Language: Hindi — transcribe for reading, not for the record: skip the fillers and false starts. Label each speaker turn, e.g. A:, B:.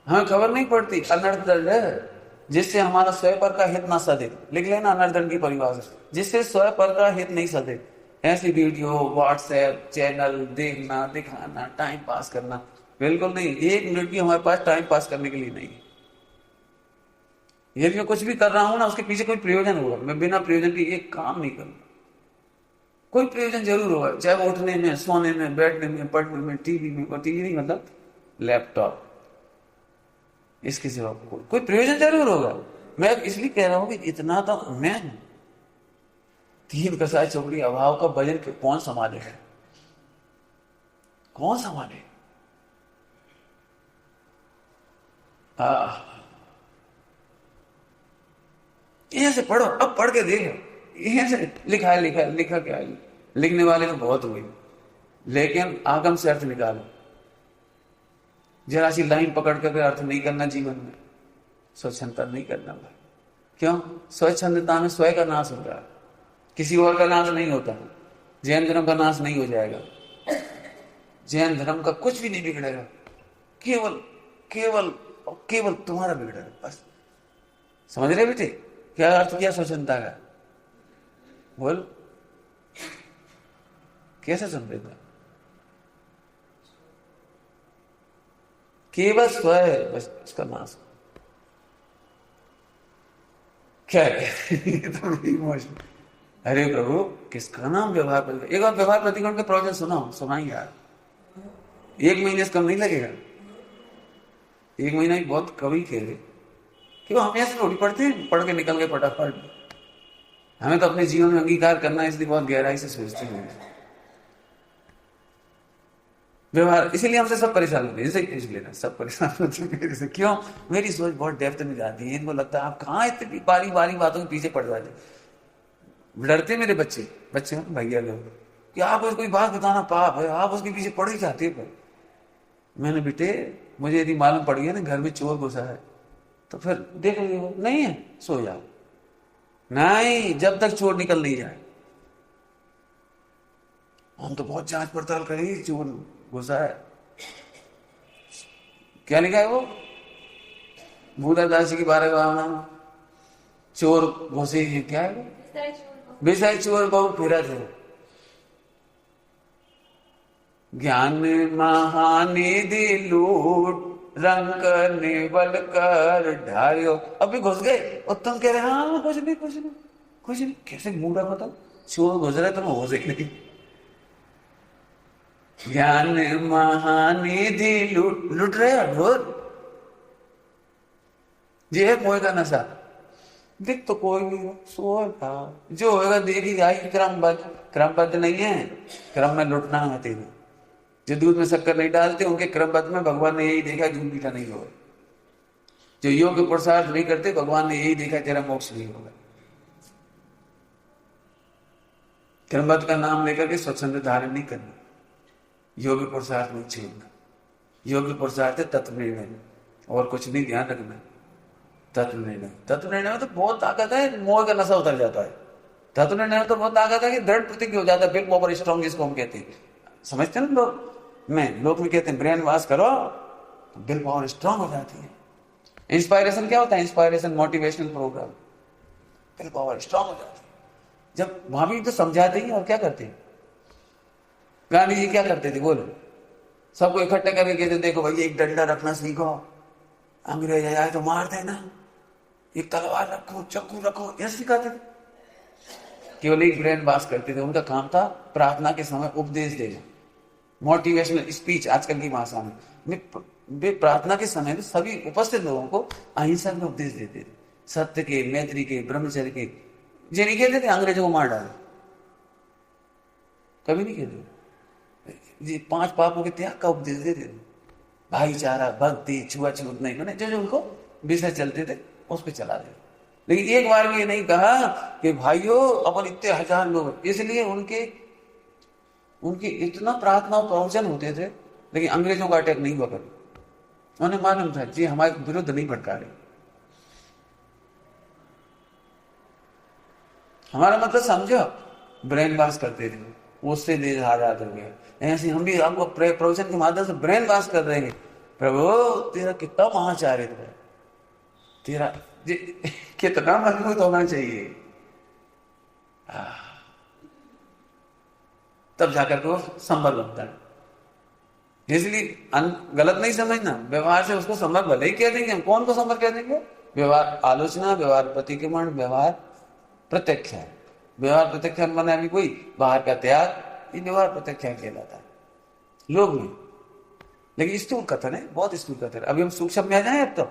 A: हमें खबर नहीं पड़ती। अनर्थ है जिससे हमारा स्वयं पर का हित ना सधे, लिख लेना अनर्दंड की परिभाषा, जिससे स्वयं पर का हित नहीं सधे। ऐसी वीडियो व्हाट्सएप चैनल देखना दिखाना टाइम पास करना बिल्कुल नहीं। 1 मिनट भी हमारे पास टाइम पास करने के लिए नहीं। यदि मैं कुछ भी कर रहा हूं ना उसके पीछे कोई प्रयोजन होगा, मैं बिना प्रयोजन के एक काम नहीं करूंगा। कोई प्रयोजन जरूर होगा, चाहे वो उठने में सोने में बैठने में पढ़ने में टीवी में, और टीवी नहीं मतलब लैपटॉप, इसके सिवा कोई प्रयोजन जरूर होगा। मैं इसलिए कह रहा हूं कि इतना तो मैं हूं। 3 कसाय चौकड़ी अभाव का वजन कौन संभाले है, कौन संभाले। यहां से पढ़ो, अब पढ़ के देखो यहां से लिखा है, लिखा है, लिखा क्या है। लिखने वाले तो बहुत हुए, लेकिन आगम से अर्थ निकालो। जरा सी लाइन पकड़ कर अर्थ नहीं करना जीवन में, स्वच्छंदता नहीं करना भाई। क्यों? स्वच्छंदता में स्वयं का नाश होता है, किसी और का नाश नहीं होता। जैन धर्म का नाश नहीं हो जाएगा, जैन धर्म का कुछ भी नहीं बिगड़ेगा, केवल केवल और केवल तुम्हारा बिगड़ेगा बस। समझ रहे बेटे क्या अर्थ किया स्वच्छंदता का? बोल कैसे समझे था? केवल स्वयं, बस उसका नाश। क्या है तो मेरी इमोशन। अरे प्रभु किसका नाम व्यवहार प्रतिकोण। एक बार व्यवहार प्रतिकोण के प्रवचन सुनाई यार, 1 महीने से कम नहीं लगेगा। 1 महीना ही बहुत कवि थे कि वो हम ऐसे थोड़ी पढ़ते हैं, पढ़ के निकल गए फटाफट। हमें तो अपने जीवन में अंगीकार करना है, इसलिए बहुत गहराई से सोचते हैं व्यवहार। इसीलिए हमसे सब परेशान होते हैं, इसलिए सब परेशान होते हैं मेरे से। क्यों? मेरी सोच बहुत डेप्थ में जाती है, इनको लगता है आप कहाँ इतनी बारी बारी बातों के पीछे पड़ जाते। डरते मेरे बच्चे बच्चे भैया लोग कि आप कोई बात बताना पाप है, आप उसके पीछे पड़ ही जाते हैं। मैंने बेटे मुझे यदि मालूम पड़ गया ना घर में चोर घुसा है तो फिर देख लीजिए, नहीं है सो जाओ, नहीं जब तक चोर निकल नहीं जाए। हम तो बहुत जांच पड़ताल करेंगे, चोर घुसा है। क्या लिखा है वो भूदादासी की 12 भावना में? चोर घुसे हैं, क्या है विषय चोर बहु फिरत है, ज्ञान महानिधि लूट रंग निबल कर ढारियो। अभी घुस गए और तुम कह रहे हाँ कुछ नहीं कुछ नहीं कुछ नहीं। कैसे मूडा मतलब चोर घुस रहे तुम हो सके नहीं। ज्ञान महानिधि लुट रहे हो ये मोह का नशा। दिख तो कोई नहीं हो, सोएगा जो होगा देखी जाएगी। क्रमबद्ध नहीं है, क्रम में लुटना है तेरे। जो दूध में शक्कर नहीं डालते उनके क्रमबद्ध में भगवान ने यही देखा दूध मीठा नहीं होगा। जो योग पुरुषार्थ नहीं करते भगवान ने यही देखा तेरा मोक्ष नहीं होगा। क्रमबद्ध का नाम लेकर के स्वच्छंद धारण नहीं करना, योग पुरुषार्थ में छेड़ना। योग पुरुषार्थ है तत्व निर्णय, और कुछ नहीं, ध्यान रखना। तत्व निर्णय में तो बहुत ताकत है, मोह का नशा उतर जाता है। तत्व निर्णय में तो बहुत ताकत है कि दृढ़ प्रतिज्ञ हो जाता है, बिल पावर स्ट्रॉन्ग जिसको हम कहते हैं। समझते हैं ना लोग में कहते हैं ब्रेन वॉश करो तो बिल पावर स्ट्रॉन्ग हो जाती है। इंस्पायरेशन क्या होता है? Inspiration motivational program, will power strong हो जाती है। जब वहां भी तो समझाते ही, और क्या करते हैं? गांधी जी क्या करते थे बोलो? सबको इकट्ठा करके कहते देखो भाई एक डंडा रखना सीखो, अंग्रेज आए तो मार देना, एक तलवार रखो चाकू रखो, ऐसे सिखाते थे। केवल एक ब्रेन वॉश करते थे। उनका काम था प्रार्थना के समय उपदेश देना, मोटिवेशनल स्पीच आजकल की भाषा में। वे प्रार्थना के समय में सभी उपस्थित लोगों को अहिंसा के उपदेश देते थे, सत्य के, मैत्री के, ब्रह्मचर्य के। ये नहीं कहते थे अंग्रेजों को मार डालो, कभी नहीं कहते। ये 5 पापों के त्याग का उपदेश देते थे, भाईचारा, भक्ति, छुआछूत नहीं, मैंने जो जो उनको विषय चलते थे उस पर चला दे। लेकिन एक बार भी ये नहीं कहा कि भाइयों अपन इतने हजार लोग, इसलिए उनके इतना प्रार्थना और प्रवचन होते थे। लेकिन अंग्रेजों का अटैक नहीं हुआ कभी। उन्हें मालूम था जी हमारे विरुद्ध नहीं भटका रहे। हमारा मतलब समझो, ब्रेन वॉश करते थे, उससे देश आजाद हो गया। ऐसे हम भी आपको प्रवचन के माध्यम से ब्रेन वॉश कर रहे हैं। प्रभु तेरा कितना महाचारित्र है, तेरा कितना मजबूत होना चाहिए। तब जाकर के वो संबल बनता है। इसलिए गलत नहीं समझना, व्यवहार से उसको संबल भले ही कह देंगे, हम कौन को संबल कह देंगे? व्यवहार आलोचना, व्यवहार प्रतिक्रमण, व्यवहार प्रत्याख्यान। व्यवहार प्रत्याख्यान बना भी कोई बाहर का त्याग, ये व्यवहार प्रत्याख्यान कहलाता है लोग में। लेकिन स्थूल कथन है, बहुत स्थूल कथन है। अभी हम सूक्ष्म में आ जाए अब तो